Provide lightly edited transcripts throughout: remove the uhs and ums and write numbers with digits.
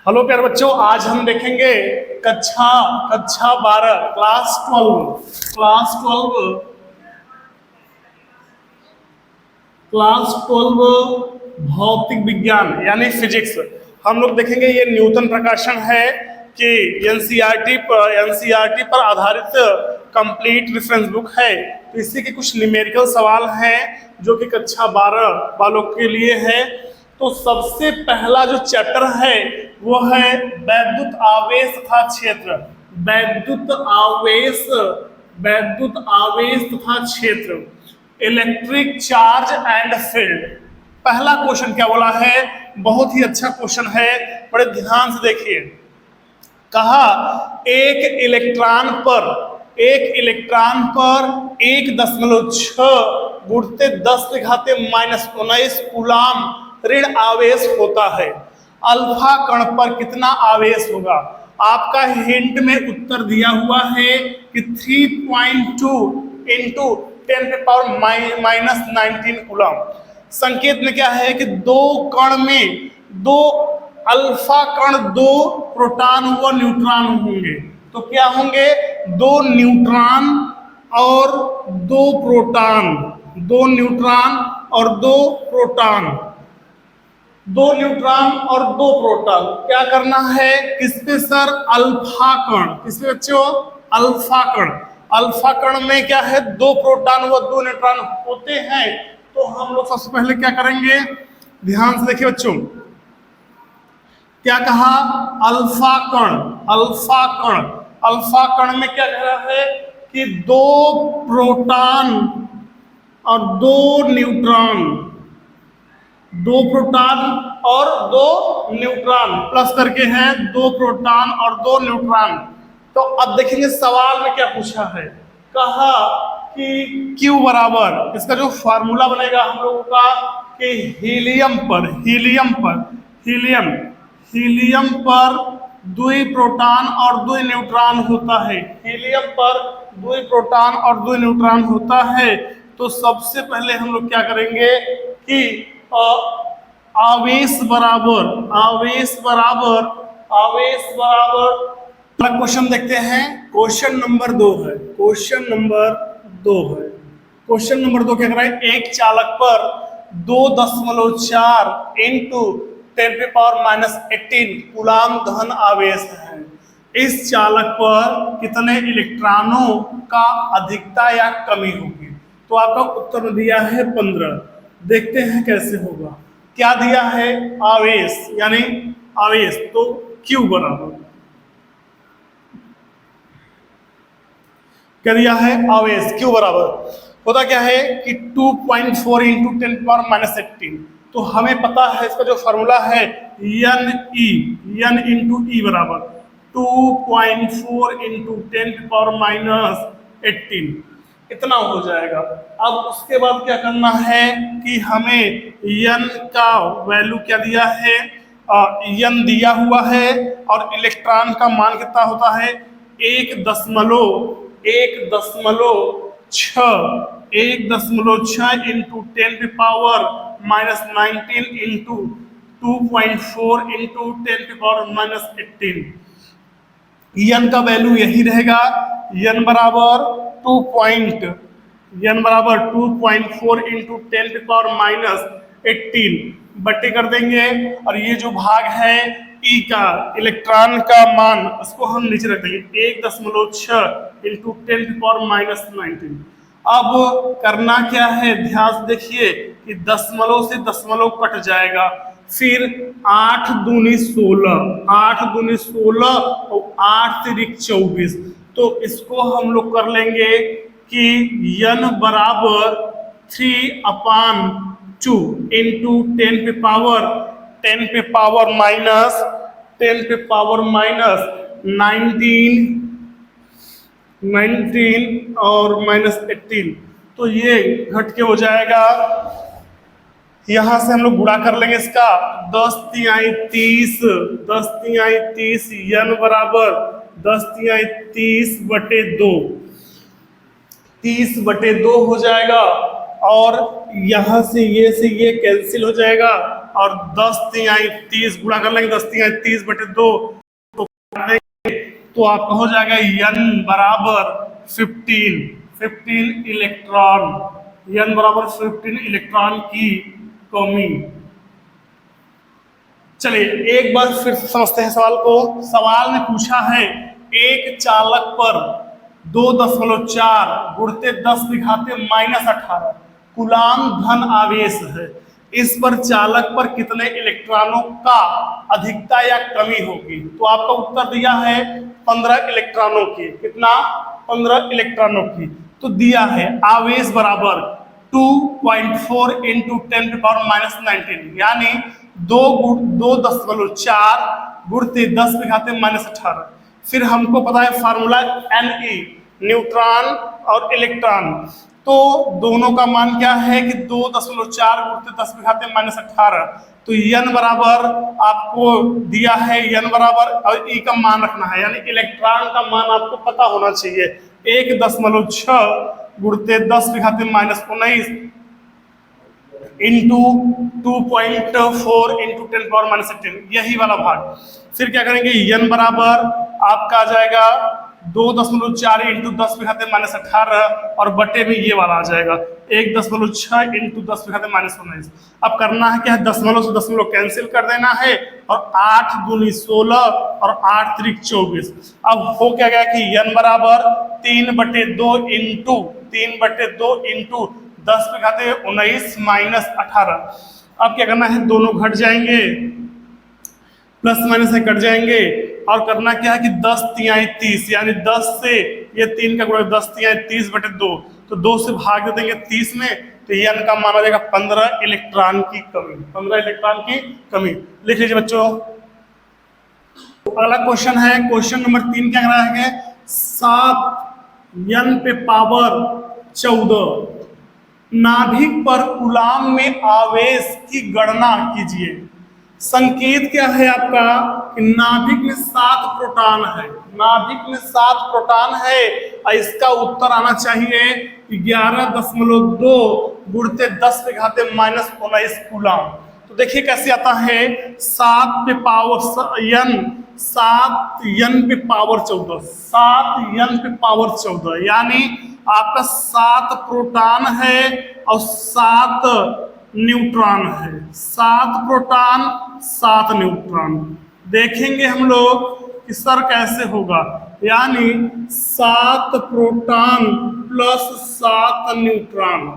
Hello प्यारे बच्चों, आज हम देखेंगे कक्षा कक्षा 12 क्लास 12 भौतिक विज्ञान यानी फिजिक्स। हम लोग देखेंगे, ये न्यूटन प्रकाशन है कि एनसीईआरटी पर आधारित कंप्लीट रेफरेंस बुक है। तो इसी के कुछ न्यूमेरिकल सवाल हैं जो कि कक्षा 12 वालों के लिए है। तो सबसे पहला जो चैप्टर है वो है वैद्युत आवेश तथा क्षेत्र। वैद्युत आवेश तथा क्षेत्र, इलेक्ट्रिक चार्ज एंड फील्ड। पहला क्वेश्चन क्या बोला है, बहुत ही अच्छा क्वेश्चन है, बड़े ध्यान से देखिए। कहा एक इलेक्ट्रॉन पर 1.6 गुणित 10⁻⁻⁹ कूलाम ऋण आवेश होता है। अल्फा कण पर कितना आवेश होगा? आपका हिंट में उत्तर दिया हुआ है कि 3.2 इंटू 10⁻⁻⁹ कूलाम। संकेत में क्या है कि दो कण में दो अल्फा कण, दो प्रोटॉन व न्यूट्रॉन होंगे। तो क्या होंगे? दो न्यूट्रॉन और दो प्रोटॉन, दो न्यूट्रॉन और दो प्रोटॉन, दो न्यूट्रॉन और दो प्रोटॉन। क्या करना है किसपे सर? अल्फा कण। किसपे बच्चों? अल्फा कण। अल्फा कण में क्या है? दो प्रोटॉन व दो न्यूट्रॉन होते हैं। तो हम लोग सबसे पहले क्या करेंगे, ध्यान से देखिए बच्चों। क्या कहा? अल्फा कण में क्या कह रहा है कि दो प्रोटॉन और दो न्यूट्रॉन, दो प्रोटॉन और दो न्यूट्रॉन प्लस करके हैं दो प्रोटॉन और दो न्यूट्रॉन। तो अब देखेंगे सवाल में क्या पूछा है। कहा कि Q बराबर, इसका जो फार्मूला बनेगा हम लोगों का कि हीलियम पर दुई प्रोटॉन और दुई न्यूट्रॉन होता है। हीलियम पर दुई प्रोटॉन और दुई न्यूट्रॉन होता है। तो सबसे पहले हम लोग क्या करेंगे कि आवेश बराबर क्वेश्चन देखते हैं। क्वेश्चन नंबर 2 है। क्वेश्चन नंबर 2 क्या कर रहा है? एक चालक पर 2.4 इंटू 10⁻⁻18 कूलाम धन आवेश है। इस चालक पर कितने इलेक्ट्रॉनों का अधिकता या कमी होगी? तो आपका उत्तर दिया है 15। देखते हैं कैसे होगा। क्या दिया है? आवेश, यानी आवेश, तो Q बराबर क्या दिया है? आवेश Q बराबर होता क्या है कि 2.4 इंटू 10⁻⁻18। तो हमें पता है इसका जो फॉर्मूला है N इंटू E बराबर 2.4 इंटू 10⁻⁻18, इतना हो जाएगा। अब उसके बाद क्या करना है कि हमें N का वैल्यू क्या दिया है? N दिया हुआ है और इलेक्ट्रॉन का मान कितना होता है? 1.6 इंटू 10⁻⁻⁹ इंटू 2.4 इंटू 10⁻⁻18। N का वैल्यू यही रहेगा। N बराबर 2.4 इंटू 10⁻⁻18 बट्टे कर देंगे। और ये जो भाग है E का, इलेक्ट्रॉन का मान, उसको हम नीचे रख देंगे 1.6 इंटू 10⁻⁻19। अब करना क्या है, ध्यान से देखिए कि दशमलव से दशमलव कट जाएगा। फिर 8 दूनी 16 और 8 तिरिक 24। तो इसको हम लोग कर लेंगे कि N बराबर 3/2 इंटू 10⁻⁻19 और -18। तो ये घट के हो जाएगा। यहां से हम लोग गुणा कर लेंगे इसका 10×30 N बराबर 10×30/2, 30/2 हो जाएगा। और यहां से ये कैंसिल हो जाएगा और 10 तिहाई 30 गुणा कर लेंगे, 10 तिहाई 30/2 तो आपका हो जाएगा n बराबर 15 इलेक्ट्रॉन, n बराबर 15 इलेक्ट्रॉन की कमी। चलिए एक बार फिर से समझते हैं सवाल को। सवाल में पूछा है एक चालक पर 2.4 गुणित 10⁻⁻18 कूलाम धन आवेश है। इस पर चालक पर कितने इलेक्ट्रॉनों का अधिकता या कमी होगी? तो आपका उत्तर दिया है 15 इलेक्ट्रॉनों की। कितना? 15 इलेक्ट्रॉनों की। तो दिया है आवेश बराबर 2.4 × 10⁻⁻19 यानी 2.4 गुणित 10⁻⁻18। फिर हमको पता है फार्मूला Ne, न्यूट्रॉन और इलेक्ट्रॉन। तो दोनों का मान क्या है कि 2.4 गुणित 10⁻⁻18। तो n बराबर आपको दिया है, n बराबर और e का मान रखना है, यानी इलेक्ट्रॉन का मान आपको पता होना चाहिए 1.6 गुणित 10⁻⁻19 इंटू 2.4 × 10⁻⁻18, यही वाला भाग। फिर क्या करेंगे, n बराबर आपका आ जाएगा 2.4 × 10⁻⁻18 और बटे में ये वाला आ जाएगा 1.6 × 10⁻⁻19। अब करना है क्या है, दशमलव से दशमलव कैंसिल कर देना है और 8 दूनी 16 और 8 त्रिक 24। अब हो क्या गया कि n बराबर 3/2 इंटू 10⁻19 - 18। अब क्या करना है, दोनों घट जाएंगे, प्लस माइनस से कट जाएंगे और करना क्या है कि 10 तिहाई 30 यानी 10 से ये 3 का गुणा 10 तिहाई 30/2, तो 2 से भाग देंगे 30 में, तो n का मान आ जाएगा 15 इलेक्ट्रॉन की कमी। 15 इलेक्ट्रॉन की कमी लिख लीजिए बच्चों। अगला क्वेश्चन है, क्वेश्चन नंबर 3 क्या कह रहा है, 7n⁴ नाभिक पर कूलाम में आवेश की गणना कीजिए। संकेत क्या है आपका कि नाभिक में 7 प्रोटॉन है, नाभिक में 7 प्रोटॉन है और इसका उत्तर आना चाहिए 11.2 गुणित 10⁻⁻19 कूलाम। तो देखिए कैसे आता है, 7 पे पावर 14 यानी आपका 7 प्रोटॉन है और 7 न्यूट्रॉन है। 7 प्रोटॉन 7 न्यूट्रॉन। देखेंगे हम लोग कि सर कैसे होगा, यानी 7 प्रोटॉन प्लस 7 न्यूट्रॉन।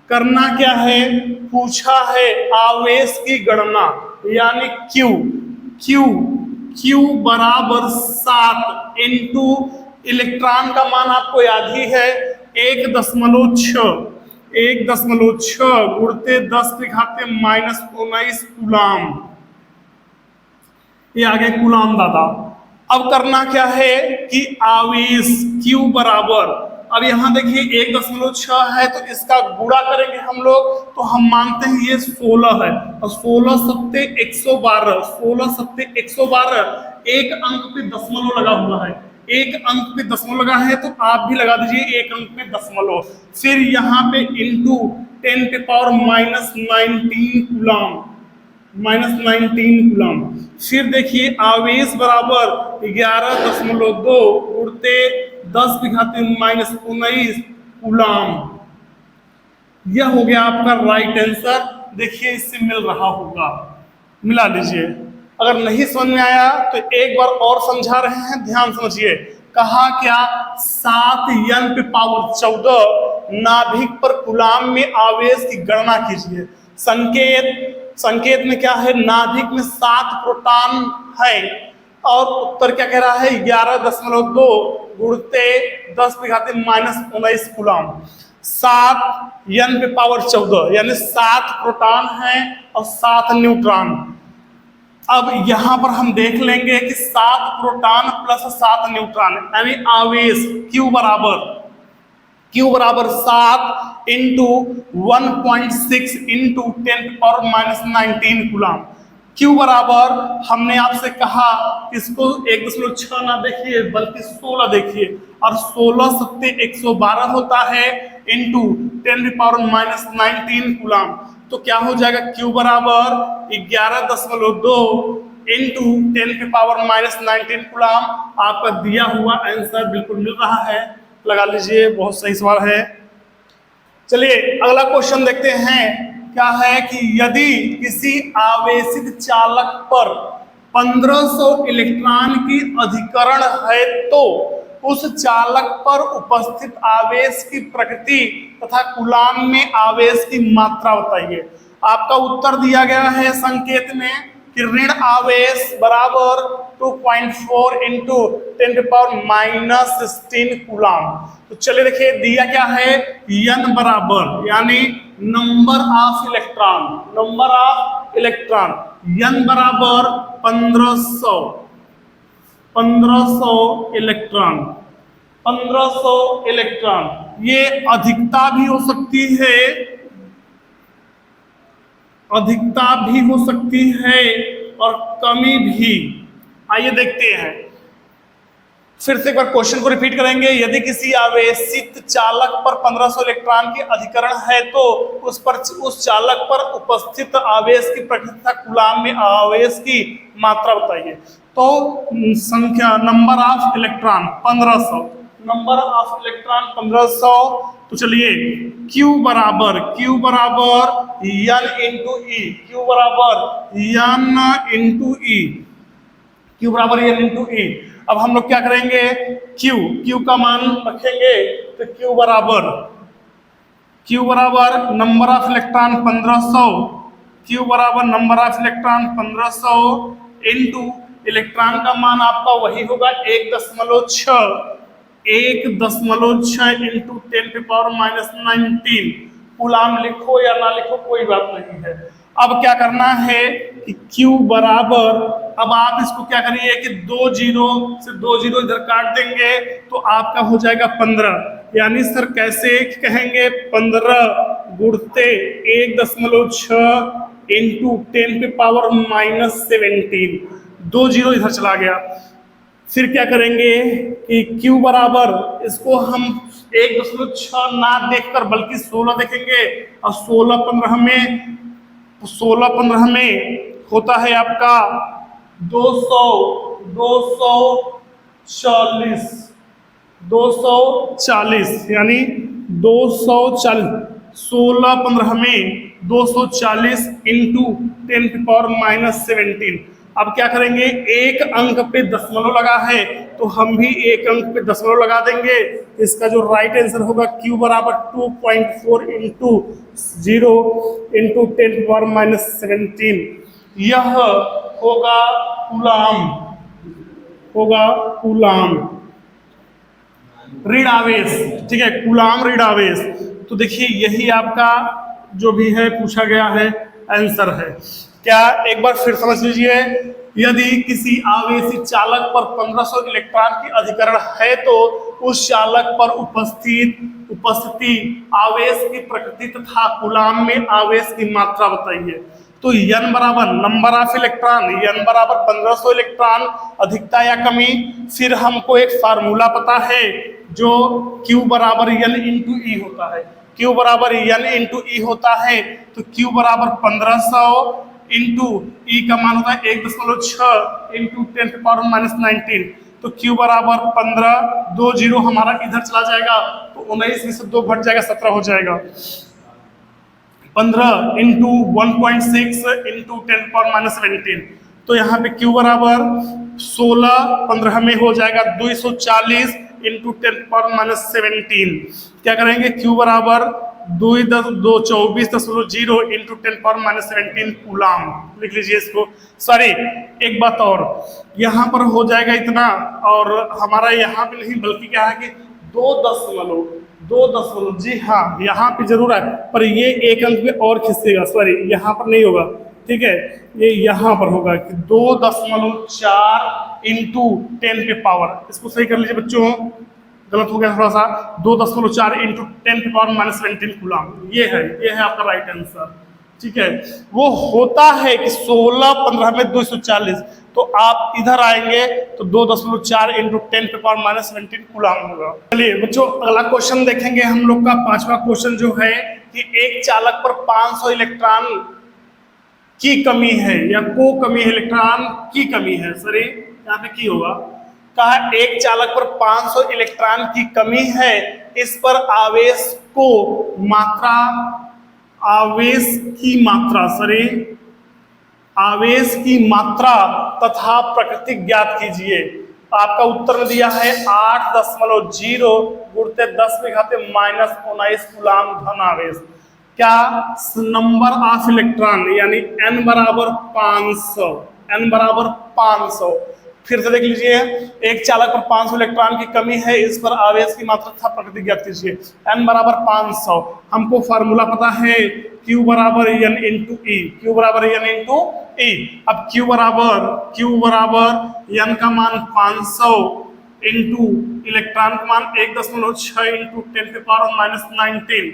करना क्या है, पूछा है आवेश की गणना यानी Q बराबर 7 इंटू इलेक्ट्रॉन का मान आपको याद ही है 1.6 गुणित 10⁻⁻19 कूलाम। ये आ गया कूलाम दादा। अब करना क्या है कि आवेश Q बराबर, अब यहाँ देखिए 1.6 है तो इसका गुणा करेंगे हम लोग, तो हम मानते हैं ये 16 है और 16 सत्ते 112, 16 सत्ते 112, एक अंक पे दशमलव लगा हुआ है, एक अंक पे दशमलव लगा है तो आप भी लगा दीजिए एक अंक पे दशमलव। फिर यहाँ पे इंटू 10⁻⁻19 कूलाम, -19 कूलाम। फिर देखिए आवेश बराबर 11.2 उड़ते 10⁻⁻19 कूलाम। यह हो गया आपका राइट आंसर। देखिए इससे मिल रहा होगा, मिला लीजिए। अगर नहीं समझ में आया तो एक बार और समझा रहे हैं, ध्यान समझिए। कहा क्या, 7n⁴ नाभिक पर कूलाम में आवेश की गणना कीजिए। संकेत में क्या है, नाभिक में 7 प्रोटॉन है और उत्तर क्या कह रहा है 11.2 गुणिते 10⁻⁻19 कूलाम। 7n⁴ यानी 7 प्रोटॉन है और 7 न्यूट्रॉन। अब यहां पर हम देख लेंगे कि 7 प्रोटॉन प्लस 7 न्यूट्रॉन यानी आवेश Q बराबर 7 इंटू 1.6 इंटू 10⁻⁻19 कूलाम। Q बराबर हमने आपसे कहा इसको 1.6 ना देखिए बल्कि 16 देखिए, और 16 सत्ते 112 होता है इंटू 10⁻⁻19 कूलाम। तो तो क्या हो जाएगा Q बराबर 11.2 इंटू 10⁻⁻19 कूलाम। आपका दिया हुआ आंसर बिल्कुल मिल रहा है, लगा लीजिए, बहुत सही सवाल है। चलिए अगला क्वेश्चन देखते हैं। क्या है कि यदि किसी आवेशित चालक पर 1500 इलेक्ट्रॉन की अधिकरण है तो उस चालक पर उपस्थित आवेश की प्रकृति तथा कूलाम में आवेश की मात्रा बताइए। आपका उत्तर दिया गया है संकेत में कि ऋण आवेश बराबर 2.4 इंटू 10⁻⁻16 कूलाम। तो चलिए देखिए दिया क्या है, n बराबर यानी number of electron, number of electron n बराबर 1500 इलेक्ट्रॉन, 1500 इलेक्ट्रॉन। ये अधिकता भी हो सकती है, अधिकता भी हो सकती है और कमी भी। आइए देखते हैं, फिर से एक बार क्वेश्चन को रिपीट करेंगे। यदि किसी आवेशित चालक पर 1500 इलेक्ट्रॉन की अधिकरण है तो उस चालक पर उपस्थित आवेश की प्रकृति कूलाम में आवेश की मात्रा बताइए। तो संख्या number of electron 1500, number of electron 1500। तो चलिए Q बराबर n इंटू ई, Q बराबर n इंटू ई, Q बराबर n इंटू ई। अब हम लोग क्या करेंगे, Q का मान रखेंगे तो Q बराबर नंबर ऑफ इलेक्ट्रॉन 1500, Q बराबर number of electron 1500 into electron का मान आपका वही होगा 1.6 इंटू 10⁻⁻19। कूलाम लिखो या ना लिखो कोई बात नहीं है। अब क्या करना है कि Q बराबर, अब आप इसको क्या करिए कि 2 जीरो से 2 जीरो इधर काट देंगे तो आपका हो जाएगा 15। यानी सर कैसे कहेंगे, 15 गुणते 1.6 इंटू 10⁻⁻17। 2 जीरो इधर चला गया। फिर क्या करेंगे कि Q बराबर, इसको हम 1.6 ना देखकर बल्कि 16 देखेंगे और 16 15 में होता है आपका 240 यानी 240, 16 15 में 240 इंटू 10⁻⁻17। अब क्या करेंगे, एक अंक पे दशमलव लगा है तो हम भी एक अंक पे दशमलव लगा देंगे। इसका जो राइट आंसर होगा Q बराबर 2.4 इंटू 0 इंटू 10⁻⁻17। यह होगा कूलाम ऋण आवेश। ठीक है, कूलाम ऋण आवेश। तो देखिए यही आपका जो भी है पूछा गया है आंसर है। क्या, एक बार फिर समझ लीजिए, यदि किसी आवेशित चालक पर 1500 इलेक्ट्रॉन की अधिकरण है तो उस चालक पर उपस्थिति आवेश की प्रकृति तथा कूलाम में आवेश की मात्रा बताइए। तो n बराबर नंबर ऑफ इलेक्ट्रॉन, n बराबर 1500 इलेक्ट्रॉन, अधिकता या कमी। फिर हमको एक फार्मूला पता है जो Q बराबर n इंटू ई होता है, Q बराबर n इंटू ई होता है। तो Q बराबर 1500 इंटू ई का मान होता है 1.6 इंटू 10⁻⁻19। तो Q बराबर 15, 2 जीरो हमारा इधर चला जाएगा तो 19 में से 2 घट जाएगा, 17 हो जाएगा। 15 इंटू 1.6 इंटू 10⁻⁻17। तो यहाँ पे Q बराबर 16 15 में हो जाएगा 240 इंटू 10⁻⁻17। क्या करेंगे, Q बराबर 24.0 इंटू 10⁻⁻17 कूलाम। लिख लीजिए इसको। सॉरी, एक बात और, यहाँ पर हो जाएगा इतना, और हमारा यहाँ पे नहीं बल्कि क्या है कि 2 दशमलव, जी हाँ यहाँ पे जरूर है, पर ये एक अंक पे और खिंचेगा। सॉरी, यहाँ पर नहीं होगा, ठीक है, ये यहाँ पर होगा कि 2.4 इंटू 10 पे पावर। इसको सही कर लीजिए बच्चों, गलत हो गया थोड़ा सा। 2.4 इंटू 10⁻⁻17 कूलाम, ये है आपका राइट आंसर। ठीक है, वो होता है कि 16 15 में 240, तो आप इधर आएंगे तो 2.4 इंटू 10⁻⁻17 कूलाम होगा। चलिए बच्चों अगला क्वेश्चन देखेंगे हम लोग का 5वां क्वेश्चन जो है कि एक चालक पर 500 इलेक्ट्रॉन की कमी है या को कमी है, इलेक्ट्रॉन की कमी है, सॉरी यहाँ पे की होगा। कहा एक चालक पर 500 इलेक्ट्रॉन की कमी है, इस पर आवेश को मात्रा, आवेश की मात्रा, सॉरी आवेश की मात्रा तथा प्रकृति ज्ञात कीजिए। आपका उत्तर में दिया है 8.0 गुणित 10⁻⁻⁹ कूलाम धन आवेश। क्या नंबर ऑफ इलेक्ट्रॉन यानी n बराबर 500, n बराबर 500। फिर से देख लीजिए, एक चालक पर 500 इलेक्ट्रॉन की कमी है, इस पर आवेश की मात्रा तथा प्रकृति ज्ञात कीजिए। n बराबर 500, हमको फार्मूला पता है Q बराबर n इंटू ई, Q बराबर n इंटू ई। अब Q बराबर n का मान 500 इंटू इलेक्ट्रॉन का मान 1.6 इंटू 10⁻⁻⁹।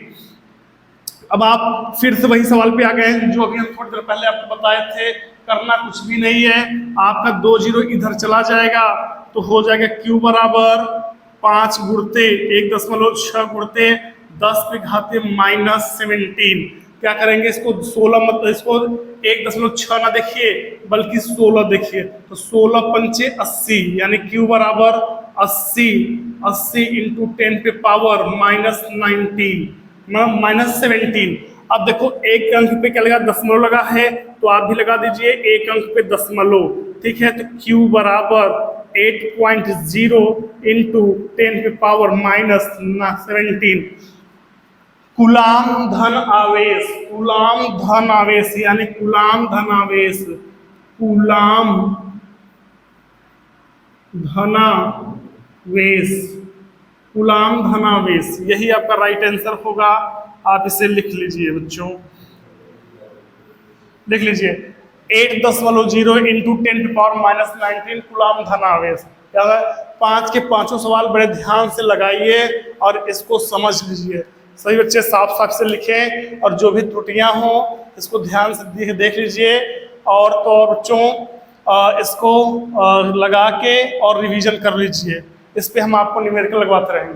अब आप फिर से वही सवाल पे आ गए जो अभी हम थोड़ी देर पहले आपको बताए थे। करना कुछ भी नहीं है, आपका 2 जीरो इधर चला जाएगा तो हो जाएगा Q बराबर 5 गुणते 1.6 गुणते 10⁻⁻17। क्या करेंगे इसको 16 मत, इसको 1.6 ना देखिए बल्कि 16 देखिए, तो 16 पंचे 80 यानी Q बराबर 80 इंटू 10⁻⁻⁻17। अब देखो एक अंक पे क्या लगा, दशमलव लगा है, तो आप भी लगा दीजिए एक अंक पे दशमलव, ठीक है। तो Q बराबर 8.0 इंटू 10⁻⁻17 कूलाम धन आवेश, कूलाम धन आवेश यानी कूलाम धन आवेश, कूलाम धनावेश, कूलाम धनावेश, यही आपका राइट आंसर होगा। आप इसे लिख लीजिए बच्चों, लिख लीजिए 8.0 इंटू 10⁻⁻⁹ कूलाम धनावेश। क्या है, 5 के पांचों सवाल बड़े ध्यान से लगाइए और इसको समझ लीजिए। सभी बच्चे साफ साफ से लिखें और जो भी त्रुटियां हो इसको ध्यान से देख लीजिए। और तो बच्चों इसको लगा के और रिवीजन कर लीजिए। इस पे हम आपको न्यूमेरिकल लगवाते रहेंगे।